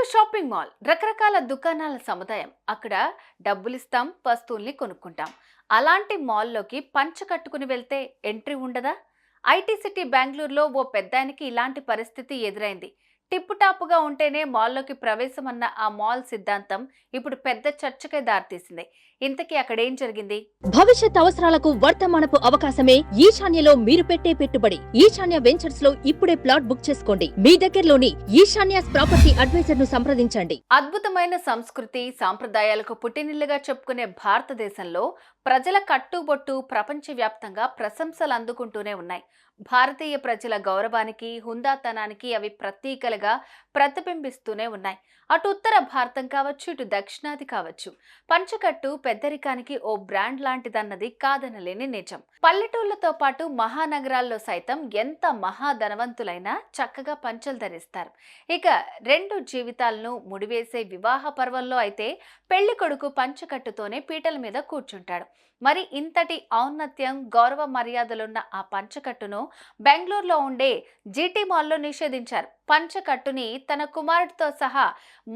అదొక shopping mall. రకరకాల దుకాణాల సముదాయం. అక్కడ డబ్బులిస్తాం, వస్తువుల్ని కొనుక్కుంటాం. అలాంటి మాల్లోకి పంచ కట్టుకుని వెళ్తే ఎంట్రీ ఉండదా? ఐటీ సిటీ బెంగళూరులో ఓ పెద్దాయనకి ఇలాంటి పరిస్థితి ఎదురైంది. టిప్పు టాపుగా ఉంటేనే మాల్లోకి ప్రవేశం అన్న ఆ మాల్ సిద్ధాంతం ఇప్పుడు పెద్ద చర్చకే దారితీసింది. ఇంతకీ అక్కడేం జరిగింది? భవిష్యత్ అవసరాలకు వర్తమానపు అవకాశమే ఈశాన్యలో మీరు పెట్టే పెట్టుబడి. ఈశాన్య వెంచర్స్ లో ఇప్పుడే ప్లాట్ బుక్ చేసుకోండి. మీ దగ్గరలోని ఈశాన్య ప్రాపర్టీ అడ్వైజర్ ను సంప్రదించండి. అద్భుతమైన సంస్కృతి, సాంప్రదాయాలకు పుట్టినిల్లుగా చెప్పుకునే భారతదేశంలో ప్రజల కట్టుబొట్టు ప్రపంచవ్యాప్తంగా ప్రశంసలు అందుకుంటూనే ఉన్నాయి. భారతీయ ప్రజల గౌరవానికి, హుందాతనానికి అవి ప్రతీకలుగా ప్రతిబింబిస్తూనే ఉన్నాయి. అటు ఉత్తర భారతం కావచ్చు, ఇటు దక్షిణాది కావచ్చు, పంచకట్టు పెద్దరికానికి ఓ బ్రాండ్ లాంటిదన్నది కాదనలేని నిజం. పల్లెటూళ్లతో పాటు మహానగరాల్లో సైతం ఎంత మహాధనవంతులైనా చక్కగా పంచలు ధరిస్తారు. ఇక రెండు జీవితాలను ముడివేసే వివాహ పర్వంలో అయితే పెళ్లి కొడుకు పంచకట్టుతోనే పీటల మీద కూర్చుంటాడు. మరి ఇంతటి ఔన్నత్యం, గౌరవ మర్యాదలున్న ఆ పంచకట్టును బెంగళూరులో ఉండే జీటీ మాల్లో నిషేధించారు. పంచకట్టుని తన కుమారుడితో సహా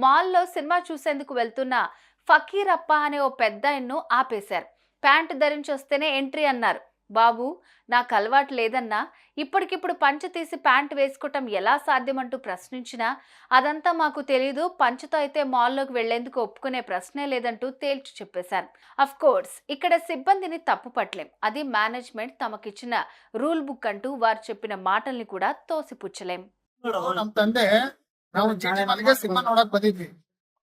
మాల్లో సినిమా చూసేందుకు వెళ్తున్న ఫకీరప్ప అనే ఓ పెద్దాయన్ను ఆపేశారు. ప్యాంటు ధరించి వస్తేనే ఎంట్రీ అన్నారు. బాబు, నాకు అలవాటు లేదన్నా, ఇప్పటికిప్పుడు పంచ తీసి ప్యాంటు వేసుకోవటం ఎలా సాధ్యమంటూ ప్రశ్నించినా అదంతా మాకు తెలీదు, పంచతో అయితే మాల్లోకి వెళ్లేందుకు ఒప్పుకునే ప్రశ్నే లేదంటూ తేల్చి చెప్పేశారు. అఫ్ కోర్స్ ఇక్కడ సిబ్బందిని తప్పు పట్టలేం. అది మేనేజ్మెంట్ తమకిచ్చిన రూల్ బుక్ అంటూ వారు చెప్పిన మాటల్ని కూడా తోసిపుచ్చలేం. ನಮ್ ತಂದೆ ನಾವು ಜಿಟಿ ಮನೆಗೆ ಸಿನಿಮಾ ನೋಡಕ್ ಬಂದಿದ್ವಿ.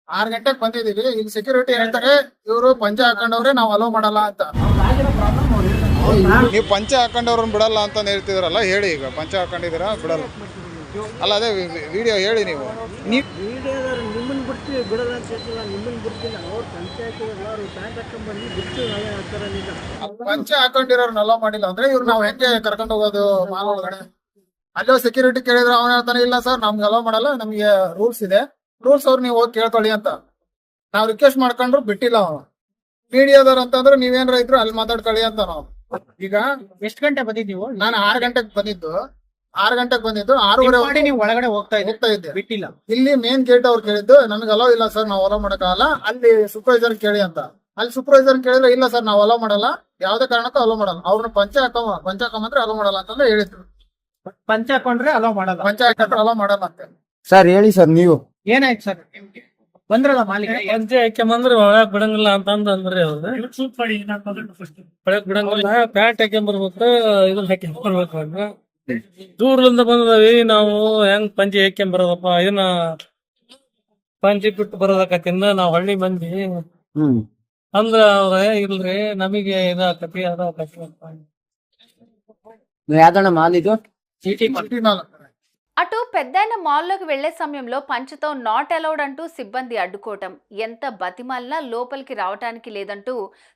6 ಗಂಟೆಗೆ ಬಂದಿದೀವಿ. ಈಗ ಸೆಕ್ಯೂರಿಟಿ ಹೇಳ್ತಾರೆ ಇವರು ಪಂಚ ಹಾಕೊಂಡವ್ರೆ ನಾವು ಅಲೋ ಮಾಡಲ್ಲ ಅಂತ. ನೀವು ಪಂಚ ಹಾಕೊಂಡವ್ರನ್ನ ಬಿಡಲ್ಲ ಅಂತ ಹೇಳ್ತಿದ್ರಲ್ಲ, ಹೇಳಿ ಈಗ ಪಂಚ ಹಾಕೊಂಡಿದ್ದೀರಾ ಬಿಡಲ್ಲ ಅಲ್ಲ, ಅದೇ ವಿಡಿಯೋ ಹೇಳಿ ನೀವು. ನಿಮ್ಮನ್ನ ಬಿಡ್ತೀವಿ, ಬಿಡಲ್ಲ ಅಂತ ಹೇಳ್ತಿಲ್ಲ, ನಿಮ್ಮನ್ನ ಬಿಡ್ತಿಲ್ಲ. ಅವ್ರು ಪಂಚಾಯತ್ ಎಲ್ಲರೂ ಪ್ಯಾಂಟ್ ಹಾಕೊಂಡ್ ಬಂದು ಬಿಡ್ತೀವಿ, ನಾವೇ ಹಾಕ್ತಾರ ನಿಜ. ಪಂಚ ಹಾಕೊಂಡಿರೋರ್ನ ಅಲೋ ಮಾಡಿಲ್ಲ ಅಂದ್ರೆ ಇವ್ರು ನಾವ್ ಹೆಂಗೆ ಕರ್ಕೊಂಡು ಹೋಗೋದು ಮಾಲ್ ಒಳಗಡೆ? ಅಲ್ಲೋ ಸೆಕ್ಯೂರಿಟಿ ಕೇಳಿದ್ರೆ ಅವನ ಹೇಳ್ತಾನೆ ಇಲ್ಲ ಸರ್ ನಮ್ಗೆ ಅಲೋ ಮಾಡಲ್ಲ, ನಮ್ಗೆ ರೂಲ್ಸ್ ಇದೆ, ರೂಲ್ಸ್ ಅವ್ರು ನೀವು ಹೋಗಿ ಕೇಳ್ಕೊಳ್ಳಿ ಅಂತ. ನಾವ್ ರಿಕ್ವೆಸ್ಟ್ ಮಾಡ್ಕೊಂಡ್ರು ಬಿಟ್ಟಿಲ್ಲ ಅವನು. ಮೀಡಿಯಾದವ್ರು ಅಂತಂದ್ರೆ ನೀವೇನ್ರ ಇದ್ರು ಅಲ್ಲಿ ಮಾತಾಡ್ಕೊಳ್ಳಿ ಅಂತ ನಾವು. ಈಗ ಎಷ್ಟು ಗಂಟೆ ಬಂದಿದ್ದೀವೋ? ನಾನು 6 ಗಂಟೆಗೆ ಬಂದಿದ್ದು. 6:30 ನೀವು ಒಳಗಡೆ ಹೋಗ್ತಾ ಇದ್ದೆ. ಬಿಟ್ಟಿಲ್ಲ. ಇಲ್ಲಿ ಮೇನ್ ಗೇಟ್ ಅವ್ರು ಕೇಳಿದ್ದು ನಮ್ಗೆ ಅಲೋ ಇಲ್ಲ ಸರ್, ನಾವು ಅಲೋ ಮಾಡಕ್ಕಾಗಲ್ಲ, ಅಲ್ಲಿ ಸೂಪರ್ವೈಸರ್ ಕೇಳಿ ಅಂತ. ಅಲ್ಲಿ ಸೂಪರ್ವೈಸರ್ ಕೇಳಿದ್ರೆ ಇಲ್ಲ ಸರ್ ನಾವು ಅಲೋ ಮಾಡಲ್ಲ, ಯಾವ್ದೇ ಕಾರಣಕ್ಕೂ ಅಲೋ ಮಾಡಲ್ಲ, ಅವ್ರನ್ನ ಪಂಚ ಹಾಕೊಂಬಂದ್ರೆ ಅಲೋ ಮಾಡಲ್ಲ ಅಂತಂದ್ರೆ ಹೇಳಿದ್ರು. ಪಂಚ ಹಾಕೊಂಡ್ರೆ ಅಲೋ ಮಾಡಲ್ಲ, ಪಂಚ ಹಾಕೊಂಡ್ರೆ ಅಲೋ ಮಾಡಲ್ಲ ಅಂತ. ಸರ್ ಹೇಳಿ ಸರ್, ನೀವು ಏನಾಯ್ತು ಸರ್? ಬಂದ್ರಲ್ಲ ಮಾಲೀಕ, ಪಂಚೆ ಹಾಕ್ಯಂಬಂದ್ರೆ ಒಳಗ್ ಬಿಡಂಗಿಲ್ಲ ಅಂತಂದ್ರೆ ಒಳಗ್ ಬಿಡಂಗಿಲ್ಲ, ಪ್ಯಾಂಟ್ ಹಾಕ್ಯಂಬರ್ಬೇಕು, ಇದನ್ನ ಹಾಕ್ಯಂಬರ್ಬೇಕು ಅಂದ್ರೆ ದೂರದಿಂದ ಬಂದದವಿ ನಾವು ಹೆಂಗ್ ಪಂಚೆ ಹಾಕ್ಯಂಬರೋದಪ್ಪ, ಇದನ್ನ ಪಂಚೆ ಬಿಟ್ಟು ಬರೋದಕ್ಕತ್ತಿಂದ ನಾವ್ ಹಳ್ಳಿ ಮಂದಿ ಅಂದ್ರ ಅವ್ರ ಇಲ್ರಿ ನಮಗೆ ಇದಾಕತಿ ಅದಾಕತಿ ಅಂತ. ಯಾವ್ದಣ್ಣ ಮಾಲ್ ಇದು? ಚೀಟಿ ಮಾಲ್. అటు పెద్దయిన మాల్లోకి వెళ్లే సమయంలో పంచతో నాట్ అలౌడ్ అంటూ సిబ్బంది అడ్డుకోవటం, ఎంత బతిమాలినా లోపలికి రావటానికి లేదంటూ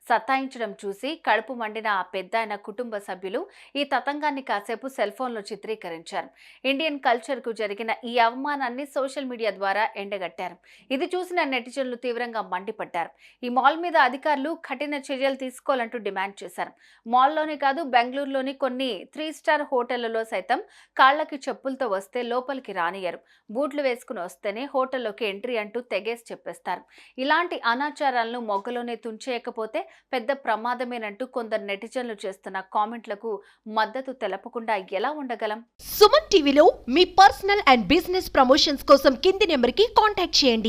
సతాయించడం చూసి కడుపు మండిన ఆ పెద్దాయన కుటుంబ సభ్యులు ఈ తతంగాన్ని కాసేపు సెల్ ఫోన్లో చిత్రీకరించారు. ఇండియన్ కల్చర్ కు జరిగిన ఈ అవమానాన్ని సోషల్ మీడియా ద్వారా ఎండగట్టారు. ఇది చూసిన నెటిజన్లు తీవ్రంగా మండిపడ్డారు. ఈ మాల్ మీద అధికారులు కఠిన చర్యలు తీసుకోవాలంటూ డిమాండ్ చేశారు. మాల్లోనే కాదు, బెంగళూరులోని కొన్ని 3 స్టార్ హోటళ్లలో సైతం కాళ్లకి చెప్పులతో వస్తే లోపలికి రానియరు. బూట్లు వేసుకుని వస్తేనే హోటల్లోకి ఎంట్రీ అంటూ తెగేసి చెప్పేస్తారు. ఇలాంటి అనాచారాలను మొగ్గలోనే తుంచేయకపోతే పెద్ద ప్రమాదమేనంటూ కొందరు నెటిజన్లు చేస్తున్న కామెంట్లకు మద్దతు తెలపకుండా ఎలా ఉండగలం? సుమన్ టీవీలో మీ పర్సనల్ అండ్ బిజినెస్ ప్రమోషన్స్ కోసం కింది నెంబర్కి కాంటాక్ట్ చేయండి.